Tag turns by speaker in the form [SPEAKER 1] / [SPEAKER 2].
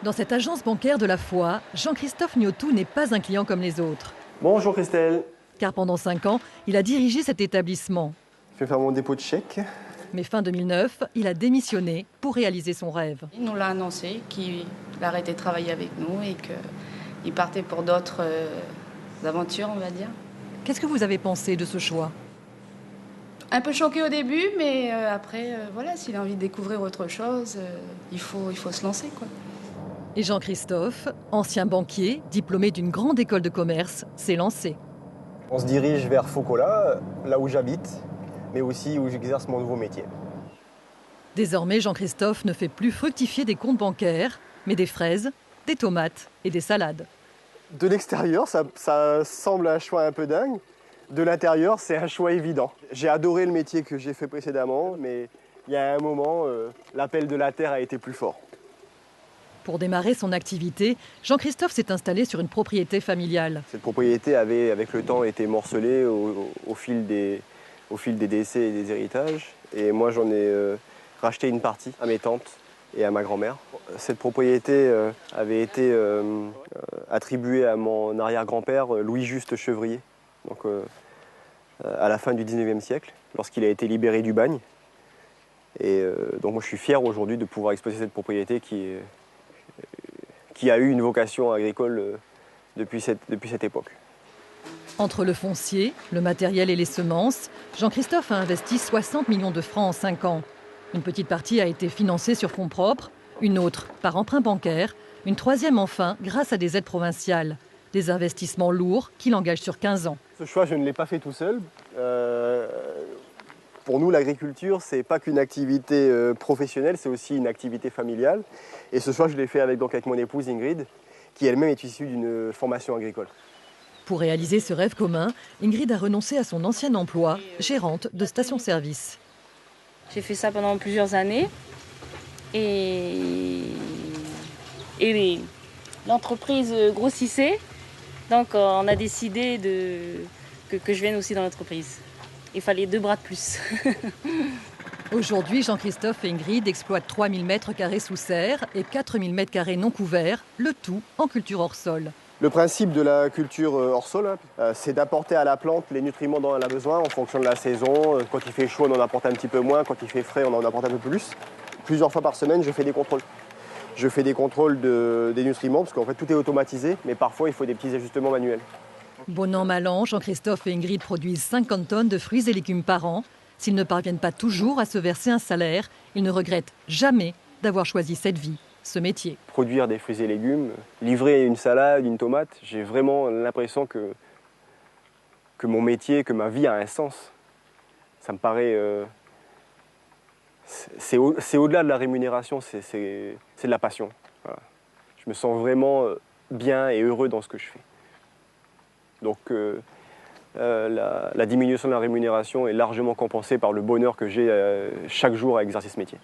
[SPEAKER 1] Dans cette agence bancaire de la Foix, Jean-Christophe Niotou n'est pas un client comme les autres.
[SPEAKER 2] Bonjour Christelle.
[SPEAKER 1] Car pendant 5 ans, il a dirigé cet établissement.
[SPEAKER 2] Je vais faire mon dépôt de chèque.
[SPEAKER 1] Mais fin 2009, il a démissionné pour réaliser son rêve.
[SPEAKER 3] Il nous l'a annoncé qu'il arrêtait de travailler avec nous et qu'il partait pour d'autres aventures, on va dire.
[SPEAKER 1] Qu'est-ce que vous avez pensé de ce choix?
[SPEAKER 3] Un peu choqué au début, mais après, voilà, s'il a envie de découvrir autre chose, il faut se lancer, quoi.
[SPEAKER 1] Et Jean-Christophe, ancien banquier, diplômé d'une grande école de commerce, s'est lancé.
[SPEAKER 2] On se dirige vers Faucola, là où j'habite, mais aussi où j'exerce mon nouveau métier.
[SPEAKER 1] Désormais, Jean-Christophe ne fait plus fructifier des comptes bancaires, mais des fraises, des tomates et des salades.
[SPEAKER 2] De l'extérieur, ça semble un choix un peu dingue. De l'intérieur, c'est un choix évident. J'ai adoré le métier que j'ai fait précédemment, mais il y a un moment, l'appel de la terre a été plus fort.
[SPEAKER 1] Pour démarrer son activité, Jean-Christophe s'est installé sur une propriété familiale.
[SPEAKER 2] Cette propriété avait, avec le temps, été morcelée au fil des décès et des héritages. Et moi, j'en ai racheté une partie à mes tantes et à ma grand-mère. Cette propriété avait été attribuée à mon arrière-grand-père, Louis-Juste Chevrier, donc, à la fin du 19e siècle, lorsqu'il a été libéré du bagne. Et donc moi, je suis fier aujourd'hui de pouvoir exploiter cette propriété qui a eu une vocation agricole depuis cette époque.
[SPEAKER 1] Entre le foncier, le matériel et les semences, Jean-Christophe a investi 60 millions de francs en 5 ans. Une petite partie a été financée sur fonds propres, une autre par emprunt bancaire, une troisième enfin grâce à des aides provinciales. Des investissements lourds qui l'engagent sur 15 ans.
[SPEAKER 2] Ce choix, je ne l'ai pas fait tout seul. Pour nous, l'agriculture, ce n'est pas qu'une activité professionnelle, c'est aussi une activité familiale. Et ce choix, je l'ai fait avec mon épouse Ingrid, qui elle-même est issue d'une formation agricole.
[SPEAKER 1] Pour réaliser ce rêve commun, Ingrid a renoncé à son ancien emploi, gérante de station-service.
[SPEAKER 4] J'ai fait ça pendant plusieurs années et l'entreprise grossissait, donc on a décidé que je vienne aussi dans l'entreprise. Il fallait 2 bras de plus.
[SPEAKER 1] Aujourd'hui, Jean-Christophe et Ingrid exploitent 3000 m² sous serre et 4000 m² non couverts, le tout en culture hors sol.
[SPEAKER 2] Le principe de la culture hors sol, c'est d'apporter à la plante les nutriments dont elle a besoin en fonction de la saison. Quand il fait chaud, on en apporte un petit peu moins. Quand il fait frais, on en apporte un peu plus. Plusieurs fois par semaine, je fais des contrôles. Je fais des contrôles des nutriments parce qu'en fait, tout est automatisé, mais parfois, il faut des petits ajustements manuels.
[SPEAKER 1] Bon an, mal an, Jean-Christophe et Ingrid produisent 50 tonnes de fruits et légumes par an. S'ils ne parviennent pas toujours à se verser un salaire, ils ne regrettent jamais d'avoir choisi cette vie, ce métier.
[SPEAKER 2] Produire des fruits et légumes, livrer une salade, une tomate, j'ai vraiment l'impression que mon métier, que ma vie a un sens. Ça me paraît... c'est au-delà de la rémunération, c'est de la passion. Voilà. Je me sens vraiment bien et heureux dans ce que je fais. Donc la diminution de la rémunération est largement compensée par le bonheur que j'ai chaque jour à exercer ce métier.